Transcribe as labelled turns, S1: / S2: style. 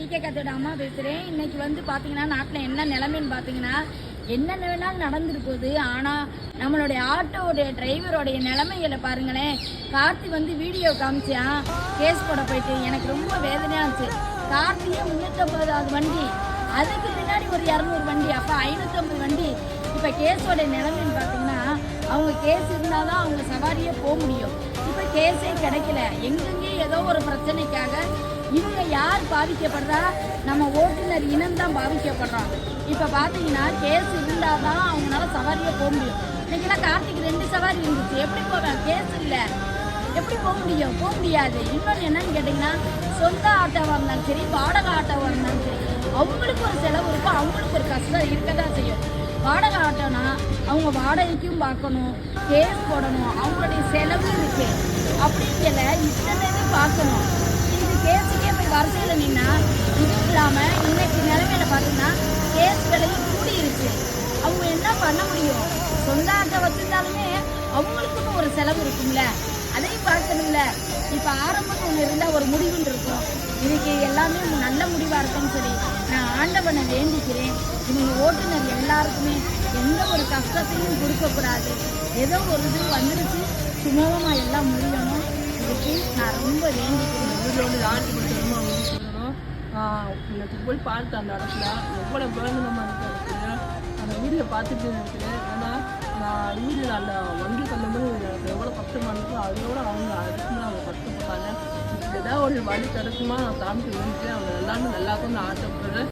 S1: PK கத்தோட அம்மா பேசுகிறேன். இன்னைக்கு வந்து பார்த்தீங்கன்னா நாட்டில் என்ன நிலைமைன்னு பார்த்தீங்கன்னா என்னென்ன வேணாலும் நடந்துட்டு போகுது. ஆனால் நம்மளுடைய ஆட்டோடைய டிரைவருடைய நிலைமைகளை பாருங்களேன். கார்த்தி வந்து வீடியோ காமிச்சான், கேஸ் போட போயிட்டு எனக்கு ரொம்ப வேதனையாக இருந்துச்சு. கார்த்தியே 350 வண்டி, அதுக்கு பின்னாடி ஒரு 200 வண்டி, அப்போ 550 வண்டி. இப்போ கேஸோட நிலைமைன்னு பார்த்தீங்கன்னா அவங்க கேஸ் இருந்தால் தான் அவங்க சவாரியே போக முடியும். இப்போ கேஸே கிடைக்கல. எங்கெங்கே ஏதோ ஒரு பிரச்சனைக்காக இவங்க யார் பாதிக்கப்படுறா? நம்ம ஓட்டுநர் இனம் தான் பாதிக்கப்படுறோம். இப்போ பார்த்தீங்கன்னா கேஸ் இருந்தால் தான் அவங்களால சவாரியே போக முடியும். இன்னைக்கெல்லாம் கார்த்திக் 2 சவாரி இருந்துச்சு, எப்படி போவேன்? கேஸ் இல்லை, எப்படி போக முடியும்? போக முடியாது. இன்னொன்று என்னன்னு கேட்டிங்கன்னா, சொந்த ஆட்டோவாக இருந்தாலும் சரி, வாடகை ஆட்டோவாக இருந்தாலும் சரி, அவங்களுக்கு ஒரு செலவு இருக்கும், அவங்களுக்கு ஒரு கஷ்டம் இருக்க தான் செய்யும். வாடகை ஆட்டோனா அவங்க வாடகைக்கும் பார்க்கணும், கேஸ் போடணும், அவங்களுடைய செலவு இருக்கு. அப்படிங்கிற இத்தனை பார்க்கணும். இது கேஸுக்கே போய் வரிசையில் நின்னா, இதுவும் இல்லாமல் இன்னைக்கு நிலைமையில பார்த்தீங்கன்னா கேஸ் விலையும் கூடி இருக்கு. அவங்க என்ன பண்ண முடியும்? சொந்த ஆட்டோ வச்சிருந்தாலுமே அவங்களுக்குன்னு ஒரு செலவு இருக்கும்ல, அதையும் பார்க்கணும்ல. இப்போ ஆரம்பம் ஒன்று இருந்தால் ஒரு முடிவுன்னு இருக்கும். இதுக்கு எல்லாமே நல்ல முடிவாக இருக்குன்னு சொல்லி நான் ஆண்டவனை வேண்டிக்கிறேன். இவங்க ஓட்டுநர் எல்லாருக்குமே எந்த ஒரு கஷ்டத்தையும் கொடுக்கக்கூடாது. ஏதோ ஒரு இது வந்துருச்சு, சுமூகமாக எல்லாம் முடியணும். இதுக்கு நான் ரொம்ப வேண்டிக்கிறேன்.
S2: வீட்டில் ஆட்டி கொடுத்தோம் அப்படின்னு சொல்லணும். எனக்கு போய் பார்த்து அந்த இடத்துல எவ்வளோ பேருந்தமாக இருக்கிறது அந்த வீடியோ பார்த்துட்டு இருக்கிறேன். ஏன்னா நான் வீடியோ அந்த வண்டி பண்ணும்போது எனக்கு எவ்வளோ கஷ்டமாக இருந்துச்சு, அதோட அவங்க அதுக்குமே அவங்க கஷ்டப்பட்டாங்க. ஏதாவது ஒரு வழி கிடைக்குமா நான் சாமிக்கு வேண்டிட்டு அவங்க எல்லாமே நல்லாக்கும் நான் ஆசைப்படுறேன்.